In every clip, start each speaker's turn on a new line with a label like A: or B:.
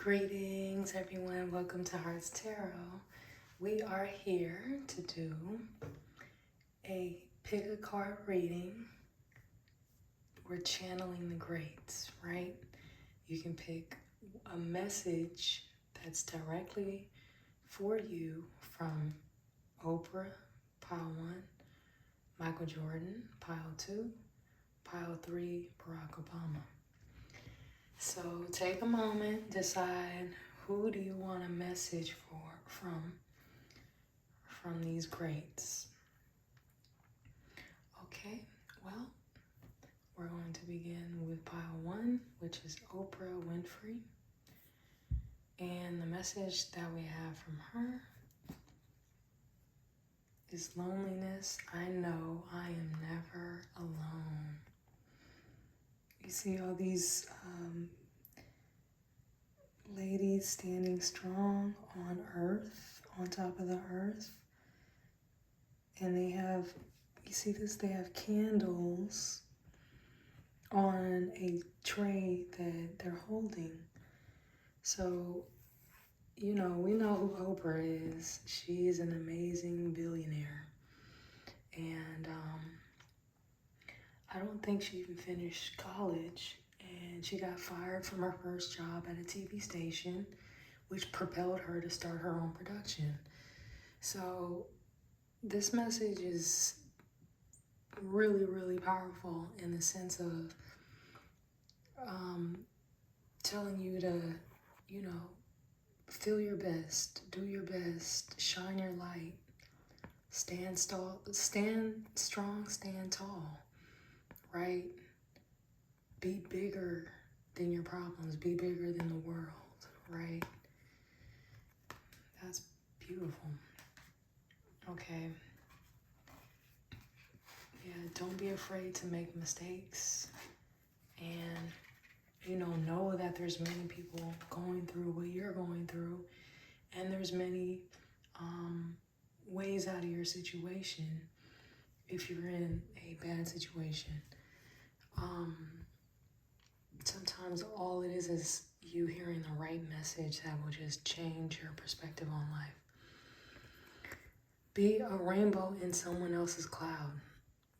A: Greetings, everyone. Welcome to HeartsTarot. We are here to do a pick a card reading. We're channeling the greats, right? You can pick a message that's directly for you from Oprah, pile 1, Michael Jordan, pile 2, pile 3, Barack Obama. So take a moment, decide who do you want a message from these greats. Okay, well, we're going to begin with pile 1, which is Oprah Winfrey. And the message that we have from her is loneliness. I know I am never alone. You see all these ladies standing strong on earth, on top of the earth. And they have, you see this, they have candles on a tray that they're holding. So, you know, we know who Oprah is. She is an amazing billionaire. And I don't think she even finished college. And she got fired from her first job at a TV station, which propelled her to start her own production. So this message is really, really powerful in the sense of telling you to, you know, feel your best, do your best, shine your light, stand strong, stand tall, right? Be bigger than your problems, be bigger than the world, right? That's beautiful. Okay. Yeah, don't be afraid to make mistakes. And, you know that there's many people going through what you're going through. And there's many ways out of your situation if you're in a bad situation. Sometimes all it is you hearing the right message that will just change your perspective on life. Be a rainbow in someone else's cloud.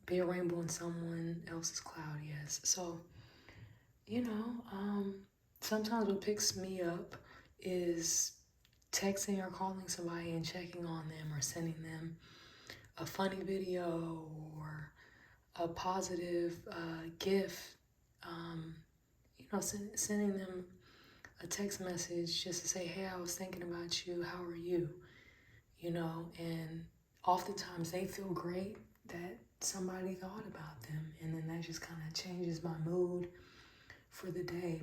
A: Be a rainbow in someone else's cloud, yes. So, you know, sometimes what picks me up is texting or calling somebody and checking on them or sending them a funny video or a positive gift. You know, sending them a text message just to say, hey, I was thinking about you. How are you? You know, and oftentimes they feel great that somebody thought about them. And then that just kind of changes my mood for the day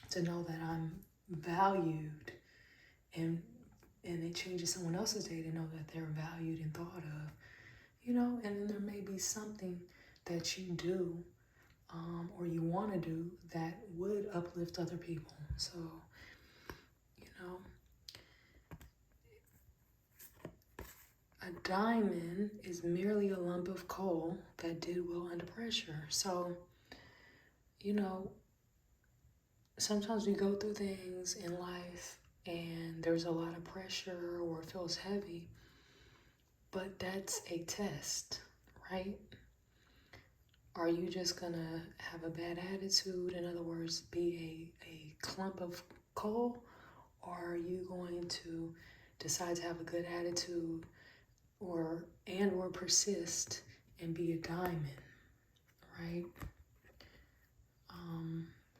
A: to know that I'm valued, and it changes someone else's day to know that they're valued and thought of, you know. And then there may be something that you do or you want to do that would uplift other people. So, you know, a diamond is merely a lump of coal that did well under pressure. So, you know, sometimes we go through things in life and there's a lot of pressure or it feels heavy, but that's a test, right? Are you just gonna have a bad attitude? In other words, be a clump of coal? Or are you going to decide to have a good attitude or persist and be a diamond, right?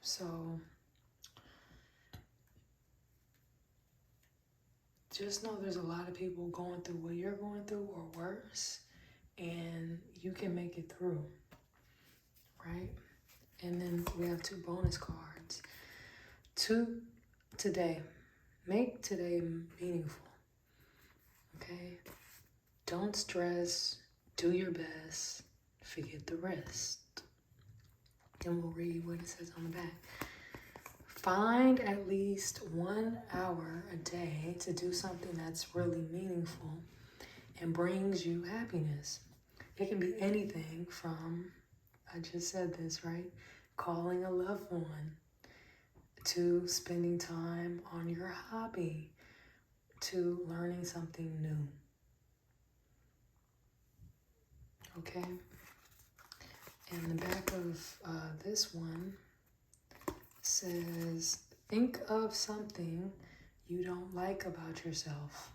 A: So just know there's a lot of people going through what you're going through or worse, and you can make it through, right? And then we have 2 bonus cards. Today. Make today meaningful, okay? Don't stress, do your best, forget the rest. Then we'll read what it says on the back. Find at least 1 hour a day to do something that's really meaningful and brings you happiness. It can be anything from, I just said this, right? Calling a loved one, to spending time on your hobby, to learning something new. Okay? And the back of this one says, think of something you don't like about yourself.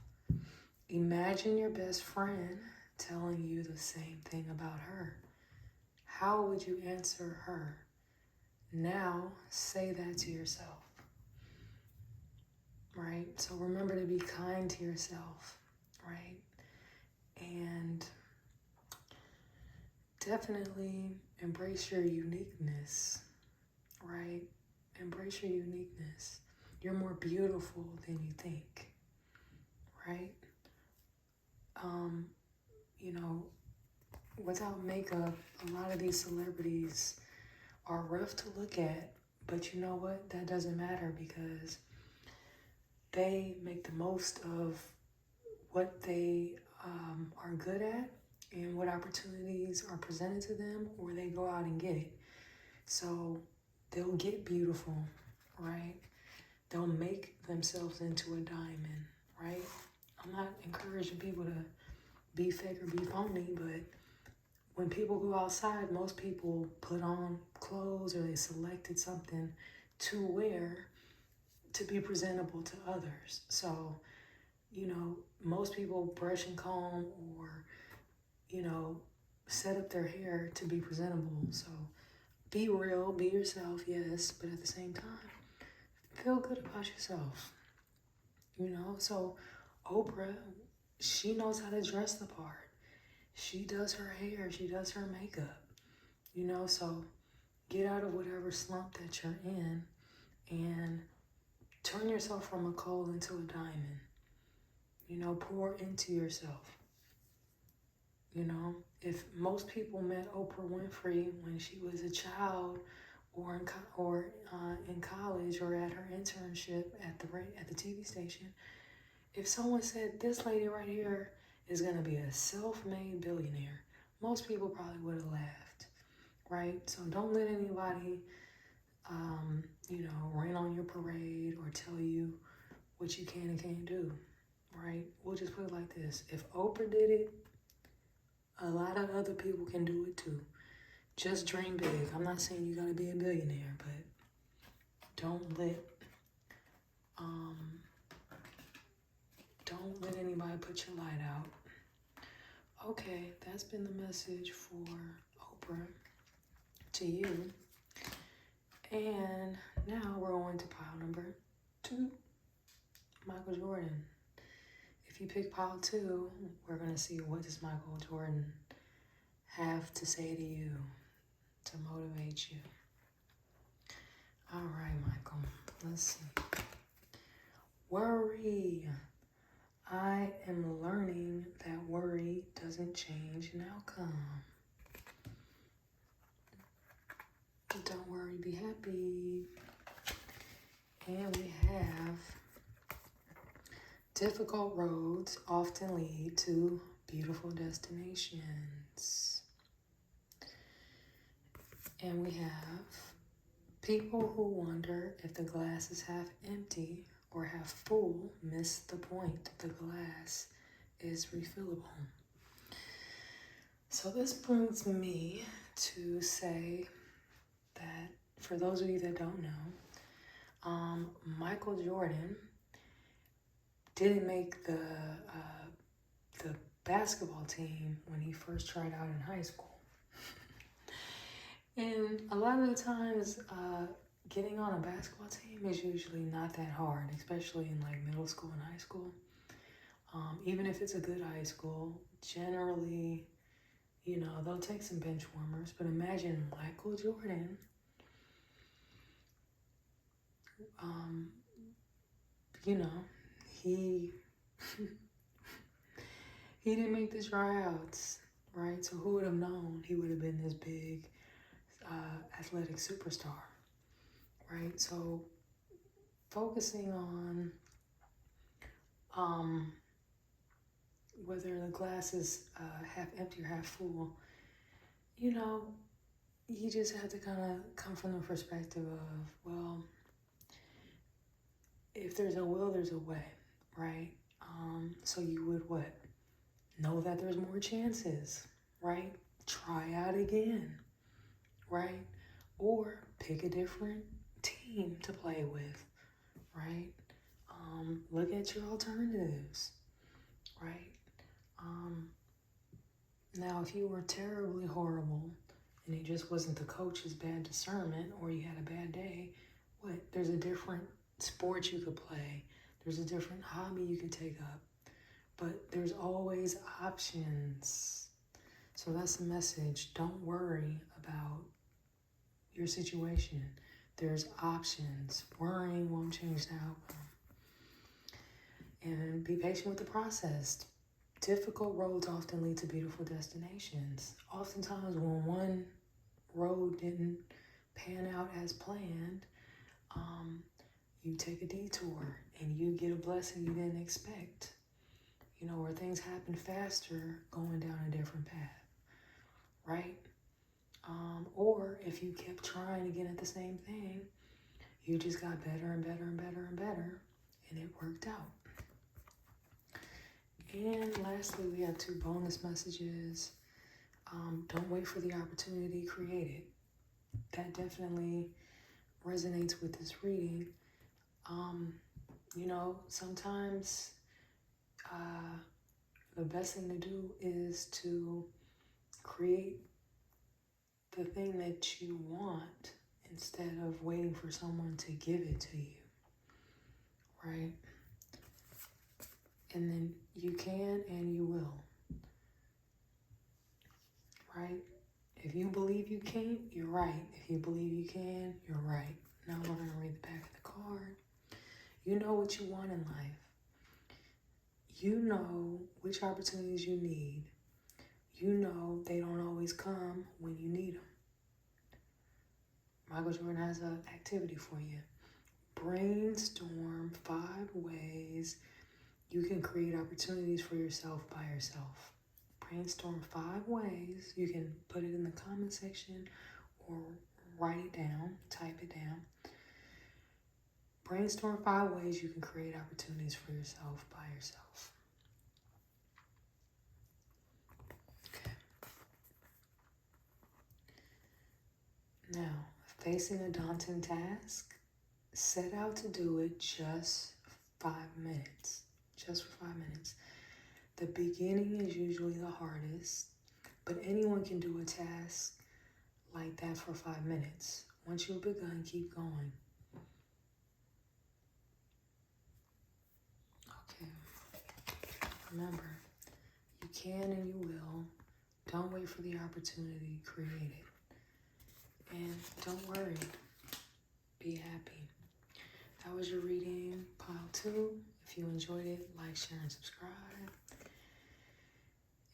A: Imagine your best friend telling you the same thing about her. How would you answer her? Now say that to yourself. Right? So remember to be kind to yourself, right? And definitely embrace your uniqueness, right? Embrace your uniqueness. You're more beautiful than you think, right? You know, without makeup, a lot of these celebrities are rough to look at, but you know what? That doesn't matter because they make the most of what they are good at and what opportunities are presented to them, or they go out and get it. So they'll get beautiful, right? They'll make themselves into a diamond, right? I'm not encouraging people to be fake or be phony, but when people go outside, most people put on clothes or they selected something to wear to be presentable to others. So, you know, most people brush and comb or, you know, set up their hair to be presentable. So be real, be yourself, yes, but at the same time, feel good about yourself. You know, so Oprah, she knows how to dress the part. She does her hair, she does her makeup. You know, so get out of whatever slump that you're in and turn yourself from a coal into a diamond. You know, pour into yourself. You know, if most people met Oprah Winfrey when she was a child or in college or at her internship at the TV station, if someone said this lady right here is going to be a self-made billionaire, most people probably would have laughed, right? So don't let anybody, you know, rain on your parade or tell you what you can and can't do, right? We'll just put it like this. If Oprah did it, a lot of other people can do it too. Just dream big. I'm not saying you gotta be a billionaire, but don't let anybody put your light out. Okay, that's been the message for Oprah to you. And now we're on to pile number 2, Michael Jordan. If you pick pile 2, we're gonna see what does Michael Jordan have to say to you to motivate you. All right, Michael, let's see. Worry. I am learning that worry doesn't change an outcome. Don't worry, be happy. And we have difficult roads often lead to beautiful destinations. And we have people who wonder if the glass is half empty or half full miss the point. The glass is refillable. So this brings me to say that for those of you that don't know, Michael Jordan didn't make the basketball team when he first tried out in high school. And a lot of the times, getting on a basketball team is usually not that hard, especially in like middle school and high school. Even if it's a good high school, generally, you know, they'll take some bench warmers. But imagine Michael Jordan, you know, he he didn't make the tryouts, right? So who would have known he would have been this big athletic superstar, right? So focusing on whether the glass is half empty or half full, you know, you just have to kind of come from the perspective of, well, if there's a will, there's a way, right? So you would what? Know that there's more chances, right? Try out again, right? Or pick a different team to play with, right? Look at your alternatives, right? Now, if you were terribly horrible and it just wasn't the coach's bad discernment or you had a bad day, what? There's a different sport you could play. There's a different hobby you could take up. But there's always options. So that's the message. Don't worry about your situation. There's options. Worrying won't change the outcome. And be patient with the process. Difficult roads often lead to beautiful destinations. Oftentimes when one road didn't pan out as planned, you take a detour and you get a blessing you didn't expect. You know, where things happen faster going down a different path, right? Or if you kept trying again at the same thing, you just got better and better and better and better, and it worked out. And lastly, we have 2 bonus messages. Don't wait for the opportunity, create it. That definitely resonates with this reading. You know, sometimes the best thing to do is to create the thing that you want instead of waiting for someone to give it to you, right? And then you can and you will, right? If you believe you can't, you're right. If you believe you can, you're right. Now we're going to read the back of the card. You know what you want in life. You know which opportunities you need. You know they don't always come when you need them. Michael Jordan has an activity for you. Brainstorm 5 ways you can create opportunities for yourself by yourself. Brainstorm 5 ways. You can put it in the comment section or write it down, type it down. Brainstorm 5 ways you can create opportunities for yourself by yourself. Okay. Now, facing a daunting task, set out to do it just 5 minutes. Just for 5 minutes. The beginning is usually the hardest, but anyone can do a task like that for 5 minutes. Once you've begun, keep going. Okay. Remember, you can and you will. Don't wait for the opportunity, create it. And don't worry, be happy. That was your reading, pile 2. If you enjoyed it, like, share, and subscribe.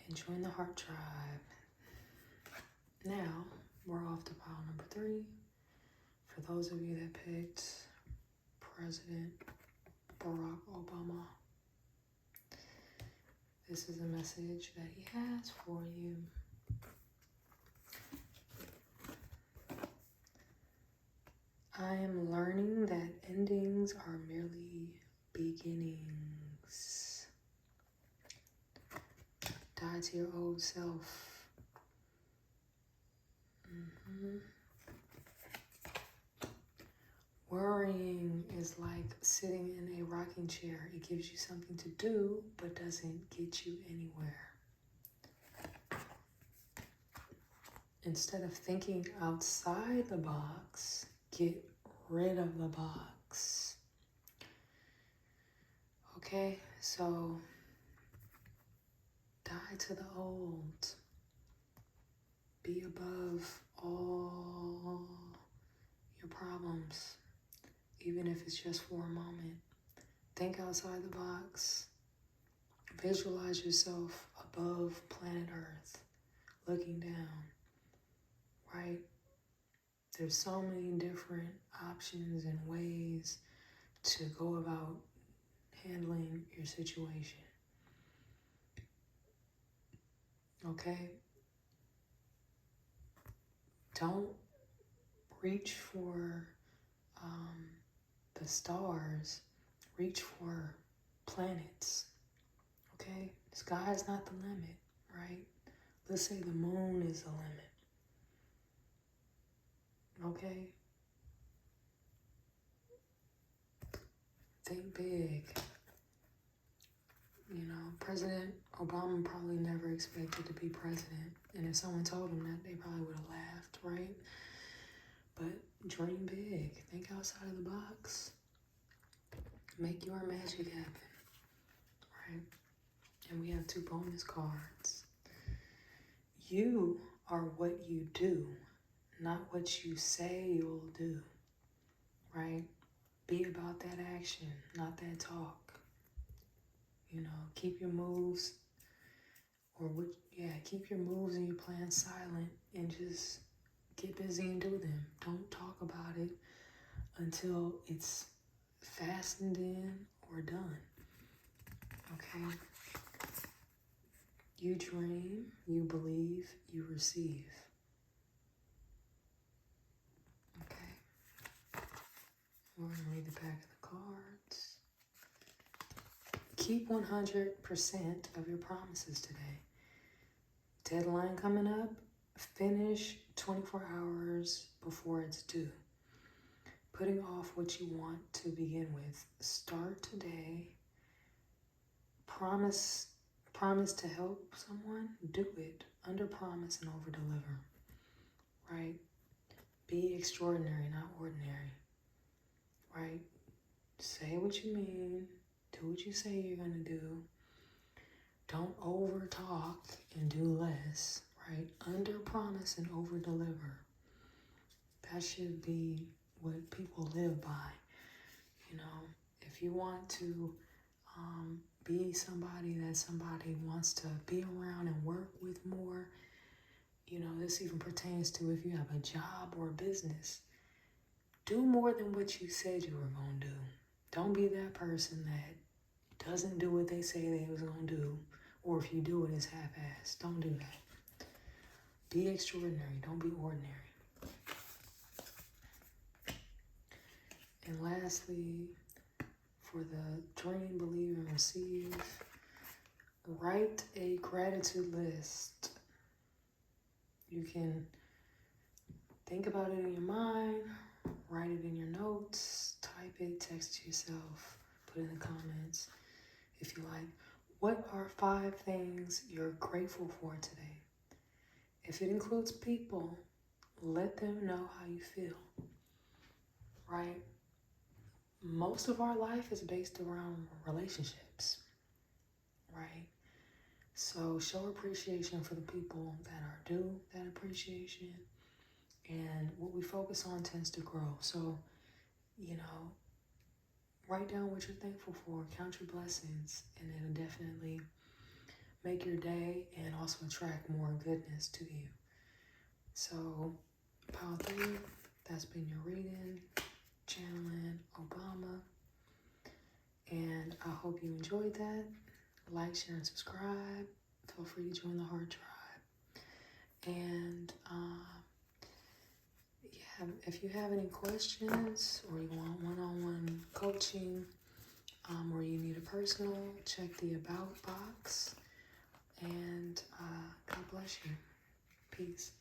A: And join the Heart Tribe. Now, we're off to pile number 3. For those of you that picked President Barack Obama, this is a message that he has for you. I am learning that endings are merely beginnings. Die to your old self. Worrying is like sitting in a rocking chair. It gives you something to do, but doesn't get you anywhere. Instead of thinking outside the box, get rid of the box. Okay, so die to the old. Be above all your problems, even if it's just for a moment. Think outside the box. Visualize yourself above planet Earth, looking down, right? There's so many different options and ways to go about handling your situation. Okay? Don't reach for the stars reach for planets, okay? The sky is not the limit, right? Let's say the moon is the limit, okay? Think big. You know, President Obama probably never expected to be president. And if someone told him that, they probably would have laughed, right? But dream big. Think outside of the box. Make your magic happen, right? And we have 2 bonus cards. You are what you do, not what you say you'll do, right? Be about that action, not that talk. You know, keep your moves, keep your moves and your plans silent and just get busy and do them. Don't talk about it until it's fastened in or done, okay? You dream, you believe, you receive. Okay. We're going to read the back of the cards. Keep 100% of your promises today. Deadline coming up. Finish 24 hours before it's due. Putting off what you want to begin with. Start today. Promise to help someone, do it. Under promise and over deliver, right? Be extraordinary, not ordinary, right? Say what you mean, do what you say you're gonna do. Don't over talk and do less, right? Under promise and over deliver. That should be what people live by. You know, if you want to be somebody that somebody wants to be around and work with more, you know, this even pertains to if you have a job or a business. Do more than what you said you were going to do. Don't be that person that doesn't do what they say they was going to do, or if you do it, it's half-assed. Don't do that. Be extraordinary. Don't be ordinary. And lastly, for the dream, believe, and receive, write a gratitude list. You can think about it in your mind, write it in your notes, type it, text it yourself, put it in the comments if you like. What are 5 things you're grateful for today? If it includes people, let them know how you feel, right? Most of our life is based around relationships, right? So show appreciation for the people that are due that appreciation. And what we focus on tends to grow. So, you know, write down what you're thankful for. Count your blessings. And it'll definitely make your day and also attract more goodness to you. So, pile 3, that's been your reading. Channeling Obama. And I hope you enjoyed that. Like, share, and subscribe. Feel free to join the Heart Tribe. And if you have any questions or you want one-on-one coaching, or you need a personal, check the About box. And God bless you. Peace.